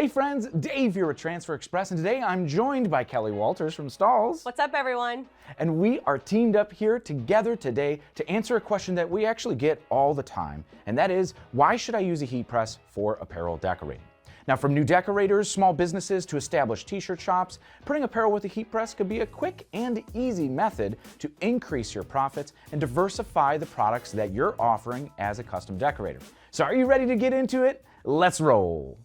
Hey friends, Dave here at Transfer Express, and today I'm joined by Kelly Walters from Stalls. What's up, everyone? And we are teamed up here together today to answer a question that we actually get all the time, and that is, why should I use a heat press for apparel decorating? Now, from new decorators, small businesses to established t-shirt shops, printing apparel with a heat press could be a quick and easy method to increase your profits and diversify the products that you're offering as a custom decorator. So are you ready to get into it? Let's roll.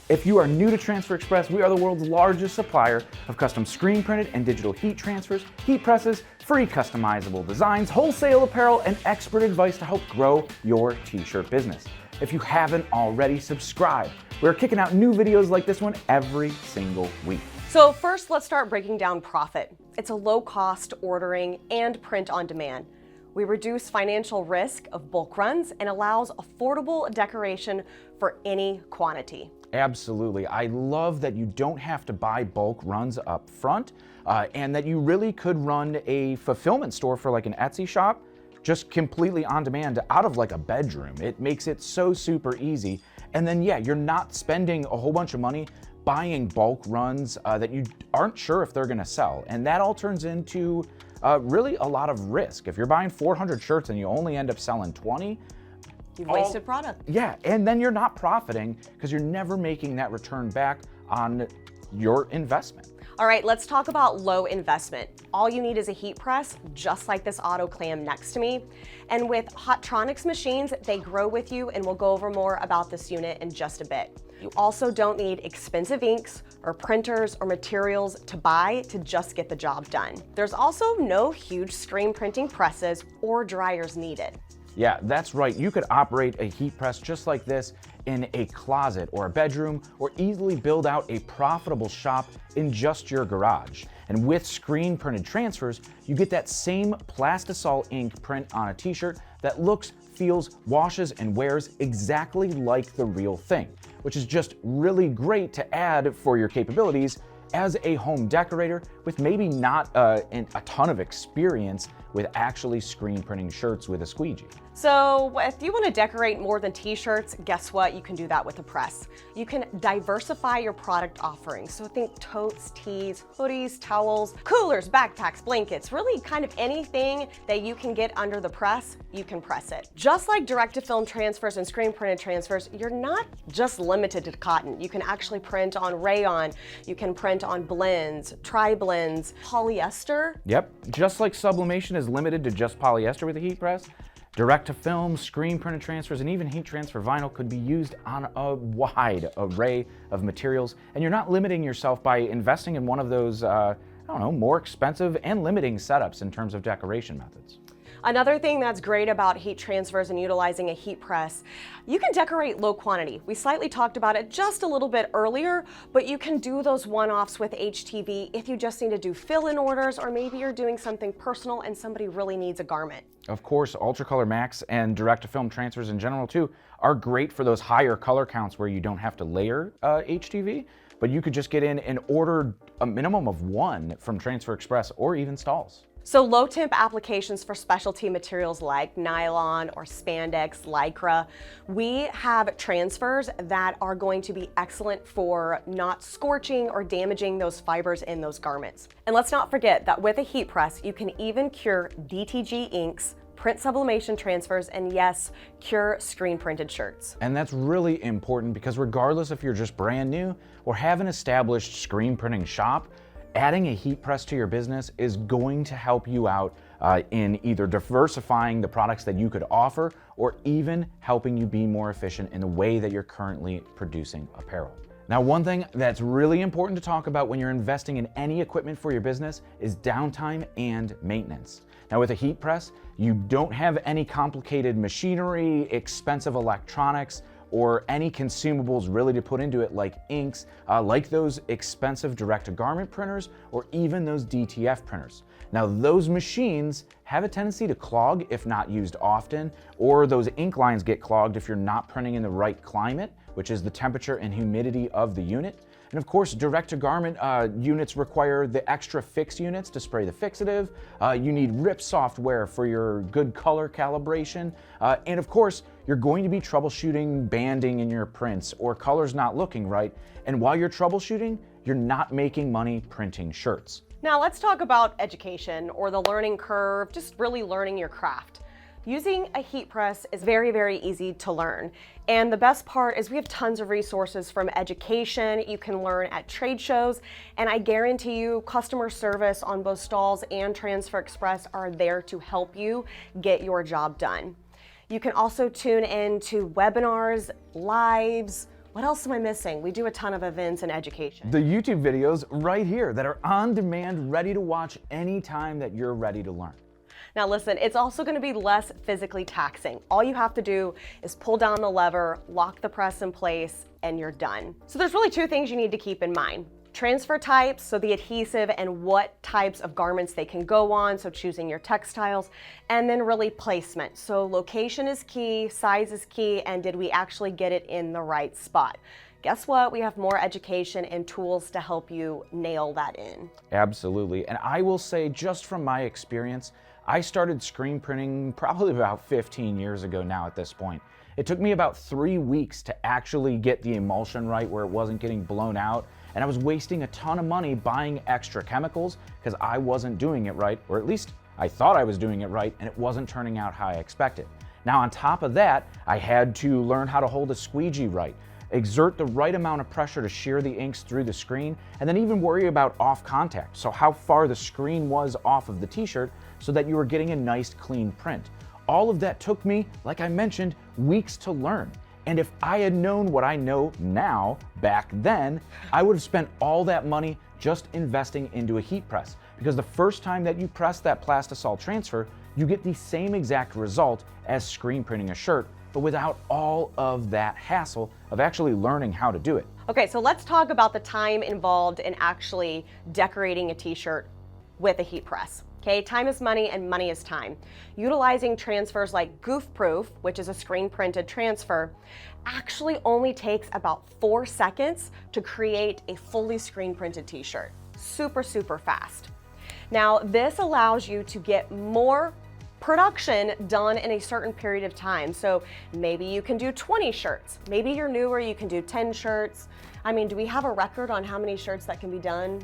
If you are new to Transfer Express, we are the world's largest supplier of custom screen printed and digital heat transfers, heat presses, free customizable designs, wholesale apparel, and expert advice to help grow your t-shirt business. If you haven't already, subscribe. We're kicking out new videos like this one every single week. So first, let's start breaking down profit. It's a low-cost ordering and print on demand. We reduce financial risk of bulk runs and allows affordable decoration for any quantity. Absolutely. I love that you don't have to buy bulk runs up front and that you really could run a fulfillment store for like an Etsy shop just completely on demand out of like a bedroom. It makes it so super easy. And then, yeah, you're not spending a whole bunch of money buying bulk runs that you aren't sure if they're going to sell. And that all turns into really a lot of risk. If you're buying 400 shirts and you only end up selling 20, You've wasted product. Yeah, and then you're not profiting because you're never making that return back on your investment. All right, let's talk about low investment. All you need is a heat press, just like this auto clam next to me. And with Hotronix machines, they grow with you, and we'll go over more about this unit in just a bit. You also don't need expensive inks or printers or materials to buy to just get the job done. There's also no huge screen printing presses or dryers needed. Yeah, that's right. You could operate a heat press just like this in a closet or a bedroom, or easily build out a profitable shop in just your garage. And with screen printed transfers, you get that same Plastisol ink print on a t-shirt that looks, feels, washes, and wears exactly like the real thing, which is just really great to add for your capabilities as a home decorator with maybe not a ton of experience with actually screen printing shirts with a squeegee. So if you want to decorate more than t-shirts, guess what? You can do that with a press. You can diversify your product offerings. So think totes, tees, hoodies, towels, coolers, backpacks, blankets, really kind of anything that you can get under the press, you can press it. Just like direct-to-film transfers and screen printed transfers, you're not just limited to cotton. You can actually print on rayon, you can print on blends, tri-blends, polyester. Yep, just like sublimation is limited to just polyester with a heat press, direct-to-film, screen printed transfers, and even heat transfer vinyl could be used on a wide array of materials, and you're not limiting yourself by investing in one of those, more expensive and limiting setups in terms of decoration methods. Another thing that's great about heat transfers and utilizing a heat press, you can decorate low quantity. We slightly talked about it just a little bit earlier, but you can do those one-offs with HTV if you just need to do fill-in orders, or maybe you're doing something personal and somebody really needs a garment. Of course, Ultracolor Max and direct-to-film transfers in general too are great for those higher color counts where you don't have to layer HTV, but you could just get in and order a minimum of one from Transfer Express or even Stalls. So low temp applications for specialty materials like nylon or spandex, lycra, we have transfers that are going to be excellent for not scorching or damaging those fibers in those garments. And let's not forget that with a heat press, you can even cure DTG inks, print sublimation transfers, and yes, cure screen printed shirts. And that's really important because regardless if you're just brand new or have an established screen printing shop, adding a heat press to your business is going to help you out in either diversifying the products that you could offer or even helping you be more efficient in the way that you're currently producing apparel. Now, one thing that's really important to talk about when you're investing in any equipment for your business is downtime and maintenance. Now, with a heat press, you don't have any complicated machinery, expensive electronics, or any consumables really to put into it like inks, like those expensive direct-to-garment printers, or even those DTF printers. Now, those machines have a tendency to clog if not used often, or those ink lines get clogged if you're not printing in the right climate, which is the temperature and humidity of the unit. And of course, direct-to-garment units require the extra fix units to spray the fixative. You need RIP software for your good color calibration. And of course, you're going to be troubleshooting banding in your prints or colors not looking right. And while you're troubleshooting, you're not making money printing shirts. Now let's talk about education or the learning curve, just really learning your craft. Using a heat press is very, very easy to learn. And the best part is we have tons of resources from education. You can learn at trade shows. And I guarantee you customer service on both Stalls and Transfer Express are there to help you get your job done. You can also tune in to webinars, lives. What else am I missing? We do a ton of events and education. The YouTube videos right here that are on demand, ready to watch anytime that you're ready to learn. Now listen, it's also going to be less physically taxing. All you have to do is pull down the lever, lock the press in place, and you're done. So there's really two things you need to keep in mind. Transfer types, so the adhesive and what types of garments they can go on, so choosing your textiles, and then really placement. So location is key, size is key, and did we actually get it in the right spot? Guess what? We have more education and tools to help you nail that in. Absolutely. And I will say, just from my experience, I started screen printing probably about 15 years ago now at this point. It took me about 3 weeks to actually get the emulsion right where it wasn't getting blown out, and I was wasting a ton of money buying extra chemicals because I wasn't doing it right, or at least I thought I was doing it right, and it wasn't turning out how I expected. Now on top of that, I had to learn how to hold a squeegee right, exert the right amount of pressure to shear the inks through the screen, and then even worry about off contact, so how far the screen was off of the t-shirt so that you were getting a nice clean print. All of that took me, like I mentioned, weeks to learn. And if I had known what I know now back then, I would have spent all that money just investing into a heat press. Because the first time that you press that Plastisol transfer, you get the same exact result as screen printing a shirt, but without all of that hassle of actually learning how to do it. Okay, so let's talk about the time involved in actually decorating a t-shirt with a heat press. Okay, time is money and money is time. Utilizing transfers like Goof Proof, which is a screen printed transfer, actually only takes about 4 seconds to create a fully screen printed t-shirt. Super, super fast. Now, this allows you to get more production done in a certain period of time. So maybe you can do 20 shirts. Maybe you're newer, you can do 10 shirts. I mean, do we have a record on how many shirts that can be done?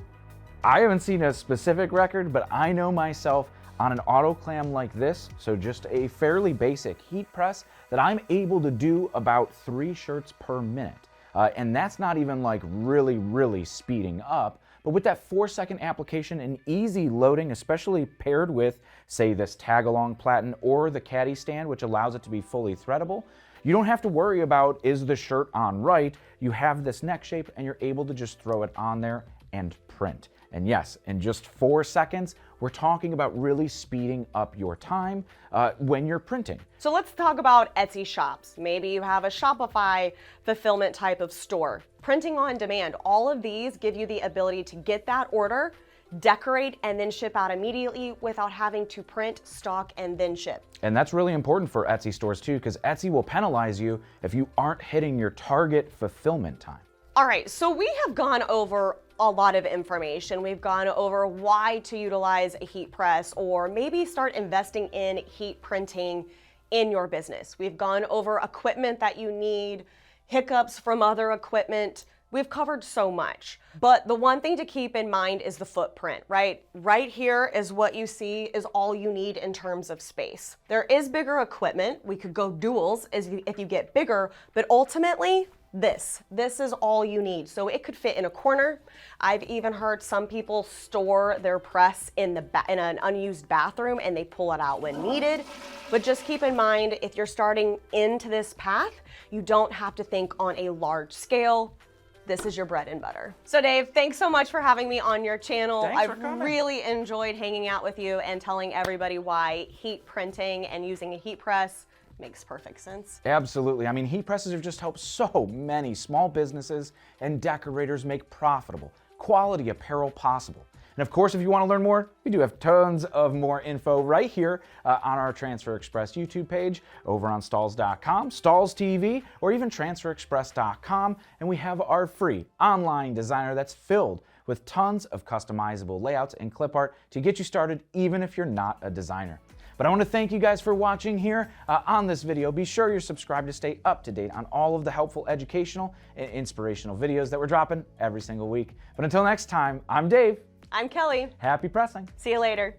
I haven't seen a specific record, but I know myself on an autoclam like this, so just a fairly basic heat press, that I'm able to do about 3 shirts per minute. And that's not even like really speeding up. But with that 4-second application and easy loading, especially paired with, say, this tag-along platen or the caddy stand, which allows it to be fully threadable, you don't have to worry about, is the shirt on right? You have this neck shape and you're able to just throw it on there and print. And yes, in just 4 seconds, we're talking about really speeding up your time when you're printing. So let's talk about Etsy shops. Maybe you have a Shopify fulfillment type of store. Printing on demand, all of these give you the ability to get that order, decorate, and then ship out immediately without having to print, stock, and then ship. And that's really important for Etsy stores too, because Etsy will penalize you if you aren't hitting your target fulfillment time. All right, so we have gone over a lot of information. We've gone over why to utilize a heat press or maybe start investing in heat printing in your business. We've gone over equipment that you need, hiccups from other equipment. We've covered so much. But the one thing to keep in mind is the footprint, right? Right here is what you see is all you need in terms of space. There is bigger equipment. We could go duals if you get bigger, but ultimately, this is all you need. So it could fit in a corner. I've even heard some people store their press in an unused bathroom and they pull it out when needed. But just keep in mind, if you're starting into this path, you don't have to think on a large scale. This is your bread and butter. So Dave, thanks so much for having me on your channel. I've really enjoyed hanging out with you and telling everybody why heat printing and using a heat press makes perfect sense. Absolutely. I mean, heat presses have just helped so many small businesses and decorators make profitable, quality apparel possible. And of course, if you want to learn more, we do have tons of more info right here on our Transfer Express YouTube page, over on stalls.com, Stalls TV, or even transferexpress.com. And we have our free online designer that's filled with tons of customizable layouts and clip art to get you started, even if you're not a designer. But I want to thank you guys for watching here on this video. Be sure you're subscribed to stay up to date on all of the helpful educational and inspirational videos that we're dropping every single week. But until next time, I'm Dave. I'm Kelly. Happy pressing. See you later.